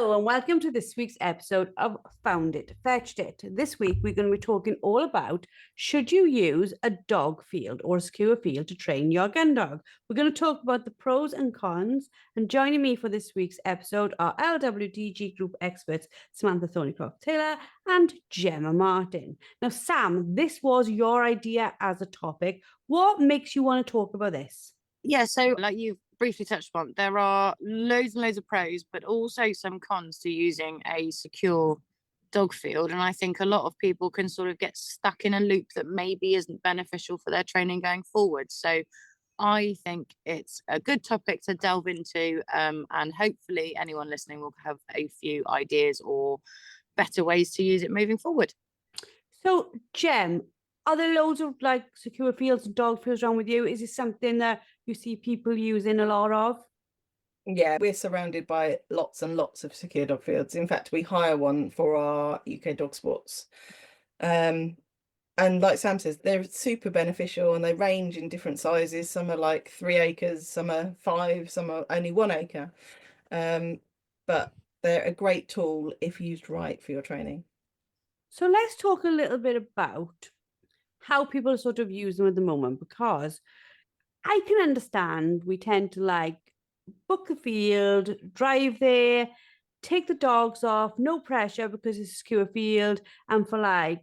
Hello and welcome to this week's episode of Found It, Fetched It. This week we're going to be talking all about should you use a dog field or a secure field to train your gun dog. We're going to talk about the pros and cons, and joining me for this week's episode are LWDG Group experts Samantha Thornycroft-Taylor and Gemma Martin. Now Sam, this was your idea as a topic. What makes you want to talk about this? Yeah, so like you've briefly touched upon, there are loads and loads of pros, but also some cons to using a secure dog field. And I think a lot of people can sort of get stuck in a loop that maybe isn't beneficial for their training going forward. So I think it's a good topic to delve into, and hopefully anyone listening will have a few ideas or better ways to use it moving forward. So, Gem, are there loads of like secure fields and dog fields around with you? Is this something that you see people using a lot of? Yeah, we're surrounded by lots and lots of secure dog fields. In fact, we hire one for our UK dog sports. And like Sam says, they're super beneficial and they range in different sizes. Some are like 3 acres, some are 5, some are only 1 acre. But they're a great tool if used right for your training. So let's talk a little bit about how people sort of use them at the moment, because I can understand we tend to like book the field, drive there, take the dogs off, no pressure because it's a secure field, and for like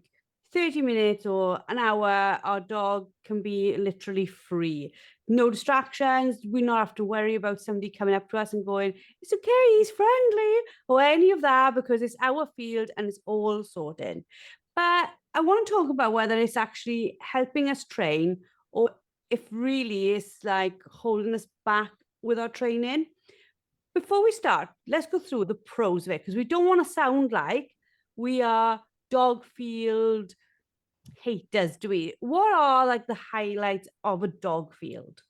30 minutes or an hour, our dog can be literally free. No distractions. We not have to worry about somebody coming up to us and going, it's okay, he's friendly, or any of that, because it's our field and it's all sorted. But I want to talk about whether it's actually helping us train or if really it's like holding us back with our training. Before we start, let's go through the pros of it, because we don't want to sound like we are dog field haters, do we? What are like the highlights of a dog field?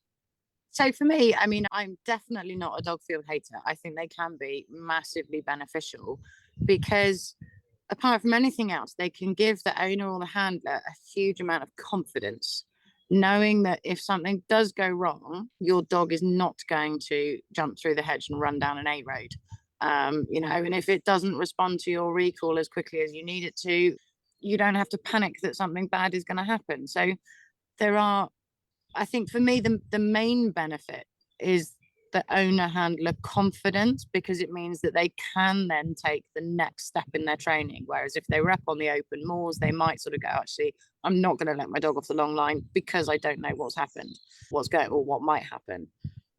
So for me, I mean, I'm definitely not a dog field hater. I think they can be massively beneficial because apart from anything else, they can give the owner or the handler a huge amount of confidence, knowing that if something does go wrong, your dog is not going to jump through the hedge and run down an A road. And if it doesn't respond to your recall as quickly as you need it to, you don't have to panic that something bad is going to happen. So I think for me, the main benefit is the owner handler confidence, because it means that they can then take the next step in their training. Whereas if they were up on the open moors, they might sort of go, actually, I'm not going to let my dog off the long line because I don't know what's happened, or what might happen.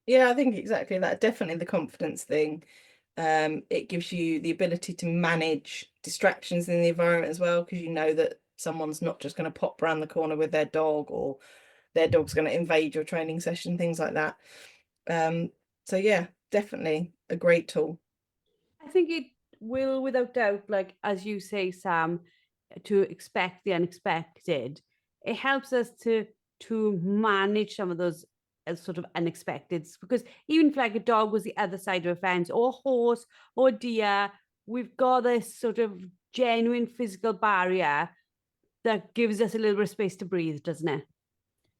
Yeah, I think exactly that. Definitely the confidence thing. It gives you the ability to manage distractions in the environment as well, because you know that someone's not just going to pop around the corner with their dog, or their dog's going to invade your training session, things like that. So yeah, definitely a great tool. I think it will, without doubt, like as you say, Sam, to expect the unexpected. It helps us to manage some of those sort of unexpecteds, because even if like a dog was the other side of a fence, or a horse or a deer, we've got this sort of genuine physical barrier that gives us a little bit of space to breathe, doesn't it?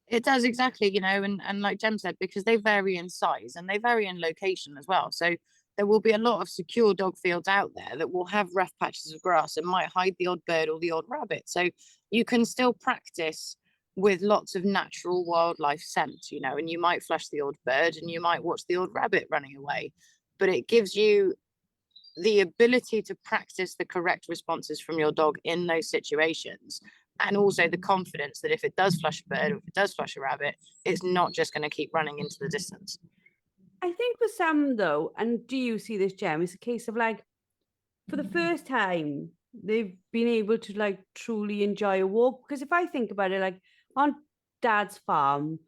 It does, exactly, and like Jem said, because they vary in size and they vary in location as well. So there will be a lot of secure dog fields out there that will have rough patches of grass and might hide the odd bird or the odd rabbit. So you can still practice with lots of natural wildlife scent, and you might flush the odd bird and you might watch the odd rabbit running away. But it gives you the ability to practice the correct responses from your dog in those situations. And also the confidence that if it does flush a bird or if it does flush a rabbit, it's not just going to keep running into the distance. I think for some though, and do you see this, Gem, it's a case of like, for the first time, they've been able to like truly enjoy a walk. Because if I think about it, like on Dad's farm,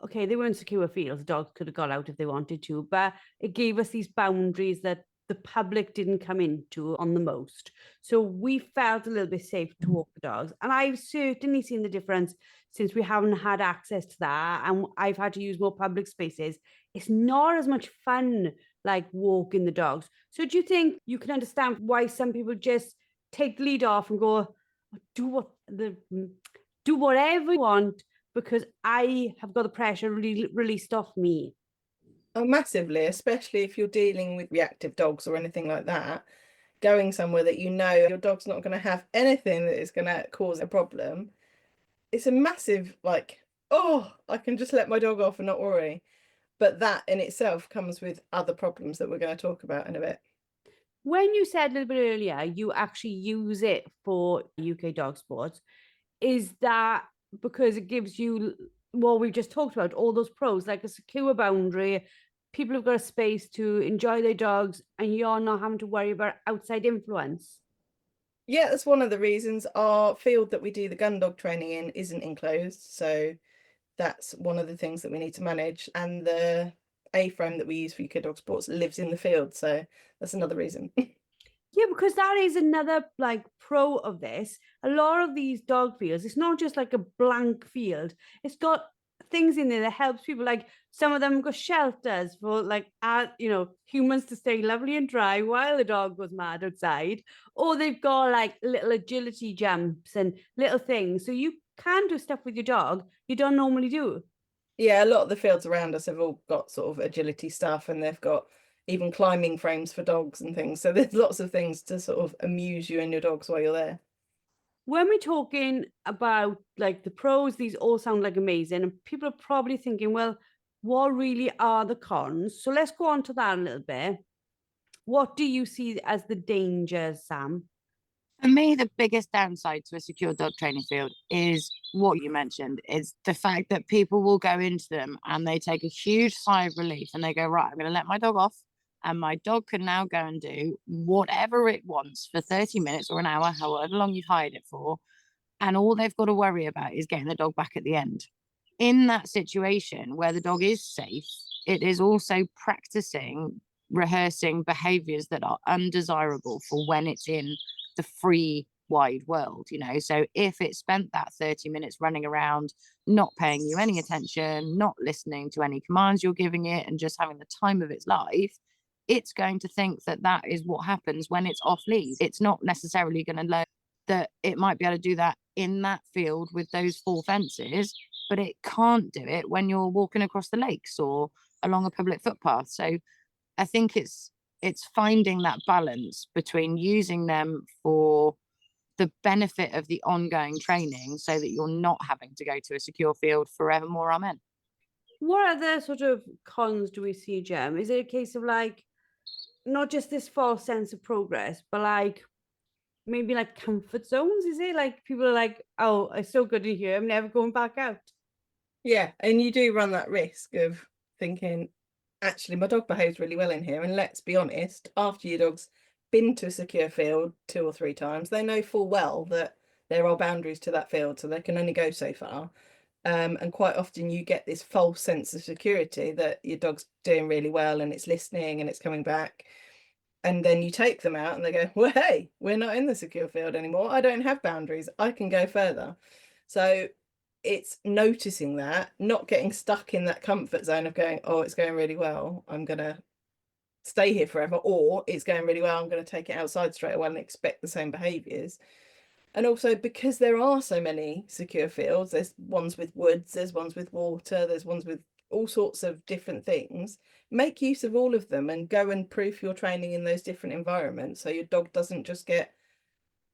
okay, they weren't secure fields, dogs could have got out if they wanted to, but it gave us these boundaries that the public didn't come into on the most. So we felt a little bit safe to walk the dogs. And I've certainly seen the difference since we haven't had access to that and I've had to use more public spaces. It's not as much fun like walking the dogs. So do you think you can understand why some people just take the lead off and go, do whatever you want because I have got the pressure released off me? Oh, massively, especially if you're dealing with reactive dogs or anything like that. Going somewhere that you know your dog's not going to have anything that is going to cause a problem. It's a massive, like, oh, I can just let my dog off and not worry. But that in itself comes with other problems that we're going to talk about in a bit. When you said a little bit earlier, you actually use it for UK dog sports. Is that because it gives you what we just talked about, all those pros, like a secure boundary, people have got a space to enjoy their dogs, and you're not having to worry about outside influence? Yeah, that's one of the reasons. Our field that we do the gun dog training in isn't enclosed, so that's one of the things that we need to manage. And the A-frame that we use for UK dog sports lives in the field, so that's another reason. Yeah, because that is another like pro of this. A lot of these dog fields, it's not just like a blank field. It's got things in there that helps people. Like some of them got shelters for like humans to stay lovely and dry while the dog goes mad outside. Or they've got like little agility jumps and little things. So you can do stuff with your dog you don't normally do. Yeah, a lot of the fields around us have all got sort of agility stuff, and they've got even climbing frames for dogs and things. So there's lots of things to sort of amuse you and your dogs while you're there. When we're talking about like the pros, these all sound like amazing, and people are probably thinking, well, what really are the cons? So let's go on to that a little bit. What do you see as the dangers, Sam? For me, the biggest downside to a secure dog training field is what you mentioned, is the fact that people will go into them and they take a huge sigh of relief and they go, right, I'm going to let my dog off. And my dog can now go and do whatever it wants for 30 minutes or an hour, however long you've hired it for. And all they've got to worry about is getting the dog back at the end. In that situation where the dog is safe, it is also practicing, rehearsing behaviors that are undesirable for when it's in the free wide world, you know. So if it spent that 30 minutes running around, not paying you any attention, not listening to any commands you're giving it, and just having the time of its life, it's going to think that that is what happens when it's off lead. It's not necessarily going to learn that it might be able to do that in that field with those four fences, but it can't do it when you're walking across the lakes or along a public footpath. So I think it's finding that balance between using them for the benefit of the ongoing training so that you're not having to go to a secure field forevermore. Amen. What other sort of cons do we see, Jem? Is it a case of like not just this false sense of progress, but like maybe like comfort zones? Is it like people are like, oh, it's so good in here, I'm never going back out? Yeah, and you do run that risk of thinking, actually, my dog behaves really well in here. And let's be honest, after your dog's been to a secure field 2 or 3 times, they know full well that there are boundaries to that field, so they can only go so far. And quite often you get this false sense of security that your dog's doing really well and it's listening and it's coming back. And then you take them out and they go, well, hey, we're not in the secure field anymore. I don't have boundaries. I can go further. So it's noticing that, not getting stuck in that comfort zone of going, oh, it's going really well, I'm going to stay here forever, or it's going really well, I'm going to take it outside straight away and expect the same behaviors. And also, because there are so many secure fields, there's ones with woods, there's ones with water, there's ones with all sorts of different things. Make use of all of them and go and proof your training in those different environments, so your dog doesn't just get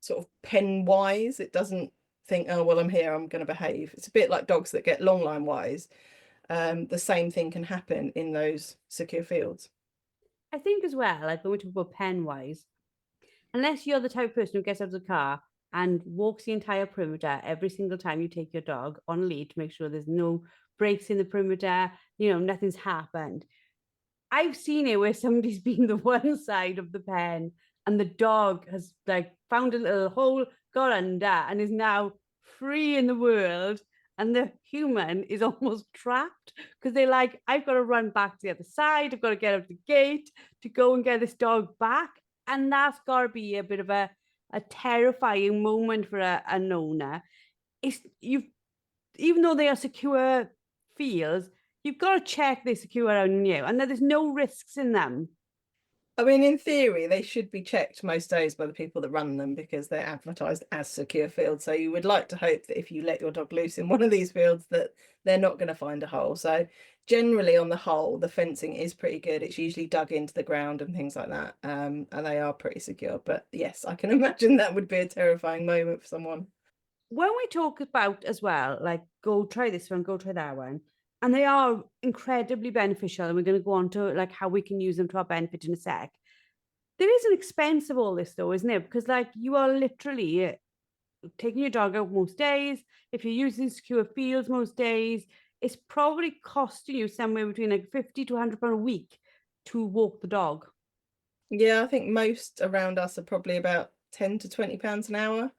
sort of pen wise. It doesn't think, oh, well, I'm here, I'm going to behave. It's a bit like dogs that get long line wise. The same thing can happen in those secure fields. I think as well, like when we talk about pen wise, unless you're the type of person who gets out of the car and walks the entire perimeter every single time you take your dog on a lead to make sure there's no breaks in the perimeter, nothing's happened. I've seen it where somebody's been the one side of the pen and the dog has like found a little hole, got under, and is now free in the world. And the human is almost trapped because they're like, I've got to run back to the other side. I've got to get out the gate to go and get this dog back. And that's got to be a bit of a terrifying moment for an owner. Even though they are secure fields, you've got to check they're secure around you and that there's no risks in them. I mean, in theory, they should be checked most days by the people that run them because they're advertised as secure fields. So you would like to hope that if you let your dog loose in one of these fields that they're not going to find a hole. So generally, on the whole, the fencing is pretty good. It's usually dug into the ground and things like that. And they are pretty secure. But yes, I can imagine that would be a terrifying moment for someone. When we talk about as well, like go try this one, go try that one, and they are incredibly beneficial, and we're going to go on to like how we can use them to our benefit in a sec. There is an expense of all this though, isn't it? Because like you are literally taking your dog out most days. If you're using secure fields most days, it's probably costing you somewhere between like 50 to £100 a week to walk the dog. Yeah, I think most around us are probably about £10 to £20 an hour,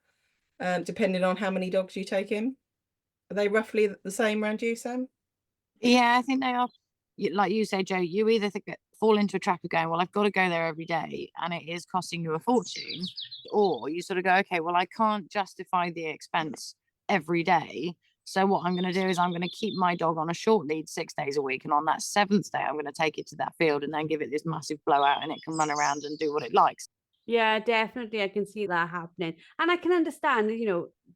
depending on how many dogs you take in. Are they roughly the same around you, Sam? Yeah, I think they are. Like you say, Joe, you either fall into a trap of going, well, I've got to go there every day and it is costing you a fortune, or you sort of go, okay, well, I can't justify the expense every day. So what I'm going to do is I'm going to keep my dog on a short lead 6 days a week. And on that 7th day, I'm going to take it to that field and then give it this massive blowout and it can run around and do what it likes. Yeah, definitely. I can see that happening. And I can understand,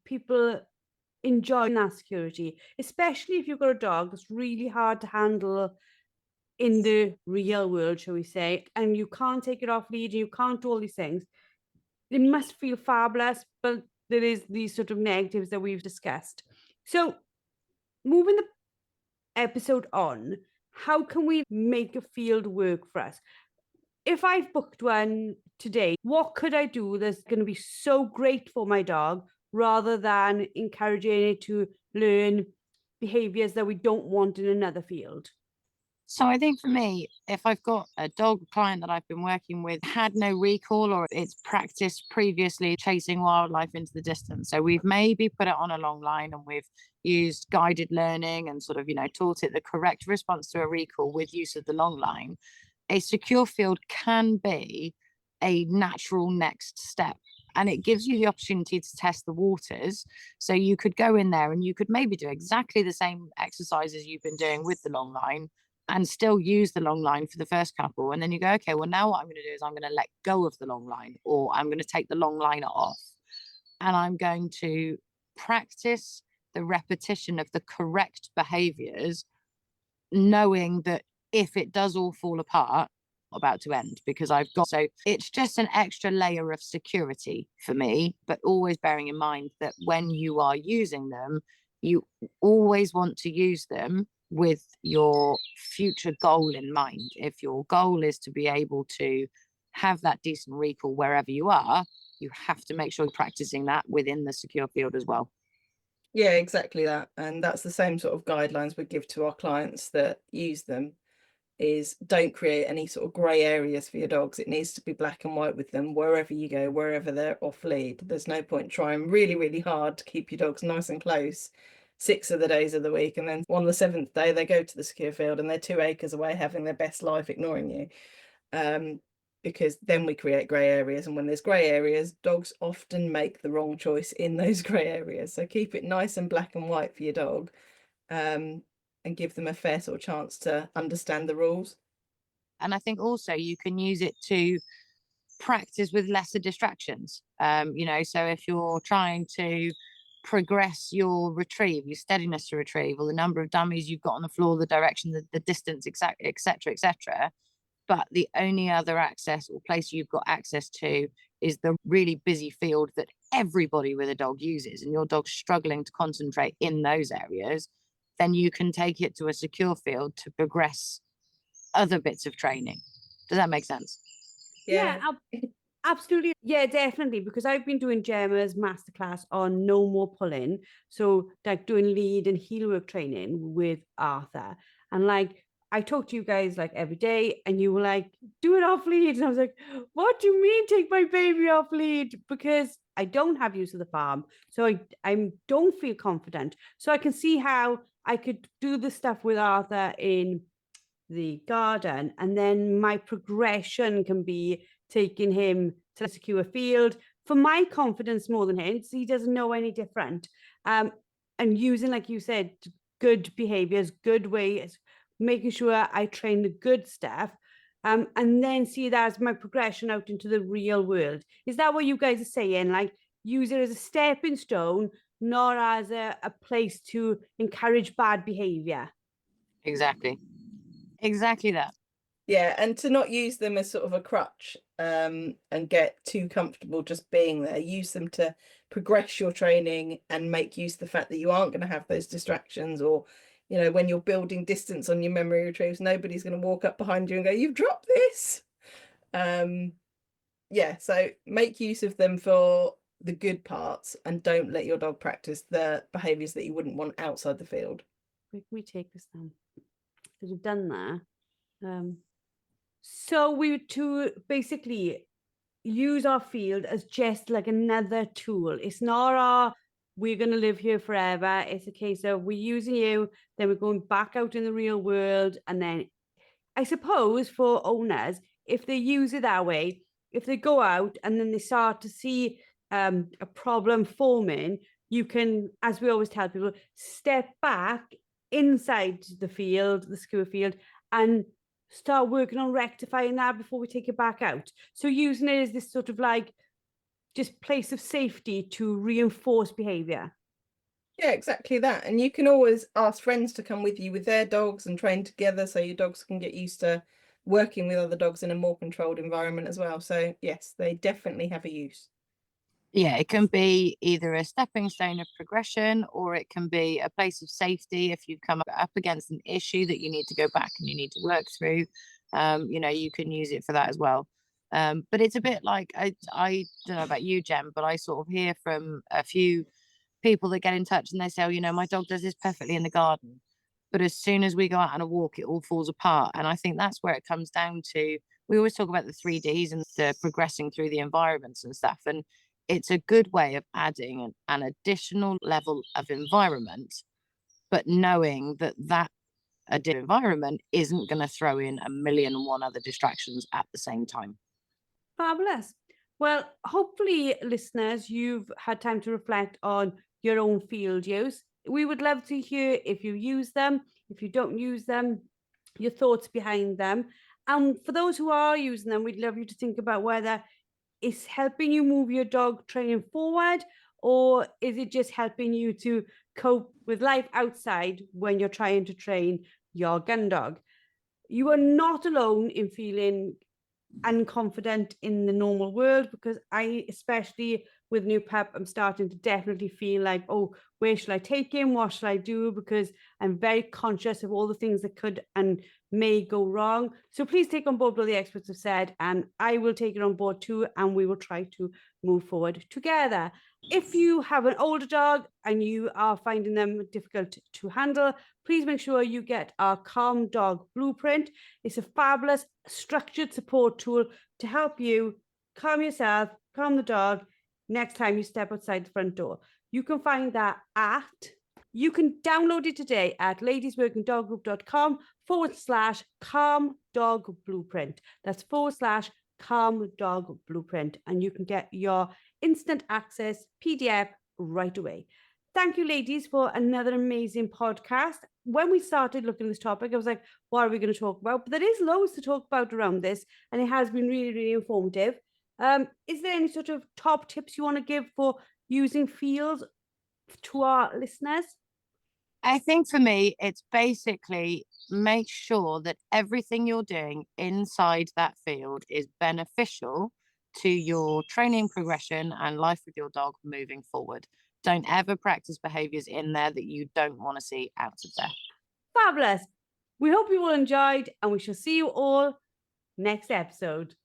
people enjoy that security, especially if you've got a dog that's really hard to handle in the real world, shall we say, and you can't take it off lead, and you can't do all these things. It must feel fabulous, but there is these sort of negatives that we've discussed. So moving the episode on, how can we make a field work for us? If I've booked one today, what could I do that's going to be so great for my dog rather than encouraging it to learn behaviors that we don't want in another field? So I think for me, if I've got a dog client that I've been working with, had no recall or it's practiced previously chasing wildlife into the distance. So we've maybe put it on a long line and we've used guided learning and sort of, taught it the correct response to a recall with use of the long line. A secure field can be a natural next step. And it gives you the opportunity to test the waters. So you could go in there and you could maybe do exactly the same exercises you've been doing with the long line and still use the long line for the first couple. And then you go, okay, well, now what I'm going to do is I'm going to let go of the long line, or I'm going to take the long line off. And I'm going to practice the repetition of the correct behaviors, knowing that if it does all fall apart, about to end, because so it's just an extra layer of security for me, but always bearing in mind that when you are using them, you always want to use them with your future goal in mind. If your goal is to be able to have that decent recall wherever you are, you have to make sure you're practicing that within the secure field as well. Yeah, exactly that. And that's the same sort of guidelines we give to our clients that use them, is don't create any sort of grey areas for your dogs. It needs to be black and white with them wherever you go, wherever they're off lead. There's no point trying really, really hard to keep your dogs nice and close 6 of the days of the week, and then on the 7th day they go to the secure field and they're 2 acres away having their best life ignoring you. Because then we create grey areas, and when there's grey areas, dogs often make the wrong choice in those grey areas. So keep it nice and black and white for your dog, and give them a fair sort of chance to understand the rules. And I think also you can use it to practice with lesser distractions. So if you're trying to progress your retrieve, your steadiness to retrieve, or the number of dummies you've got on the floor, the direction, the distance, etc., but the only other access or place you've got access to is the really busy field that everybody with a dog uses, and your dog's struggling to concentrate in those areas, then you can take it to a secure field to progress other bits of training. Does that make sense? Yeah, absolutely. Yeah, definitely. Because I've been doing Gemma's masterclass on no more pulling. So like doing lead and heel work training with Arthur. And like I talk to you guys like every day and you were like, do it off lead. And I was like, what do you mean take my baby off lead? Because I don't have use of the farm. So I don't feel confident. So I can see how I could do the stuff with Arthur in the garden, and then my progression can be taking him to the secure field for my confidence more than his. He doesn't know any different. And using, like you said, good behaviors, good ways, making sure I train the good stuff. and then see that as my progression out into the real world. Is that what you guys are saying? Like, use it as a stepping stone, not as a place to encourage bad behavior. Exactly that. Yeah, and to not use them as sort of a crutch, and get too comfortable just being there. Use them to progress your training and make use of the fact that you aren't going to have those distractions, or, you know, when you're building distance on your memory retrieves, nobody's going to walk up behind you and go, "You've dropped this." Yeah, so make use of them for the good parts and don't let your dog practice the behaviors that you wouldn't want outside the field. Where can we take this then? Because we've done that. So we were to basically use our field as just like another tool. It's not our, we're going to live here forever. It's a case of we're using you, then we're going back out in the real world. And then I suppose for owners, if they use it that way, if they go out and then they start to see a problem forming, you can, as we always tell people, step back inside the field, the skewer field, and start working on rectifying that before we take it back out. So using it as this sort of like just place of safety to reinforce behavior. Yeah, exactly that. And you can always ask friends to come with you with their dogs and train together, so your dogs can get used to working with other dogs in a more controlled environment as well. So yes, they definitely have a use. Yeah, it can be either a stepping stone of progression, or it can be a place of safety if you come up against an issue that you need to go back and you need to work through. You know, you can use it for that as well. But it's a bit like, I don't know about you, Jem, but I sort of hear from a few people that get in touch and they say, "Oh, you know, my dog does this perfectly in the garden, but as soon as we go out on a walk, it all falls apart." And I think that's where it comes down to. We always talk about the 3Ds and the progressing through the environments and stuff. And it's a good way of adding an additional level of environment, but knowing that that additional environment isn't going to throw in a million and one other distractions at the same time. Fabulous. Well, hopefully, listeners, you've had time to reflect on your own field use. We would love to hear if you use them, if you don't use them, your thoughts behind them. And for those who are using them, we'd love you to think about whether it's helping you move your dog training forward, or is it just helping you to cope with life outside when you're trying to train your gun dog? You are not alone in feeling unconfident in the normal world, because I, especially with new pup, I'm starting to definitely feel like, oh, where should I take him? What should I do? Because I'm very conscious of all the things that could and may go wrong. So please take on board what the experts have said, and I will take it on board too, and we will try to move forward together. If you have an older dog and you are finding them difficult to handle, please make sure you get our Calm Dog Blueprint. It's a fabulous structured support tool to help you calm yourself, calm the dog next time you step outside the front door. You can find that you can download it today at ladiesworkingdoggroup.com/calm dog blueprint. That's /calm dog blueprint. And you can get your instant access PDF right away. Thank you, ladies, for another amazing podcast. When we started looking at this topic, I was like, what are we going to talk about? But there is loads to talk about around this, and it has been really, really informative. Is there any sort of top tips you want to give for using fields to our listeners? I think for me, it's basically make sure that everything you're doing inside that field is beneficial to your training progression and life with your dog moving forward. Don't ever practice behaviors in there that you don't want to see out of there. Fabulous. We hope you all enjoyed, and we shall see you all next episode.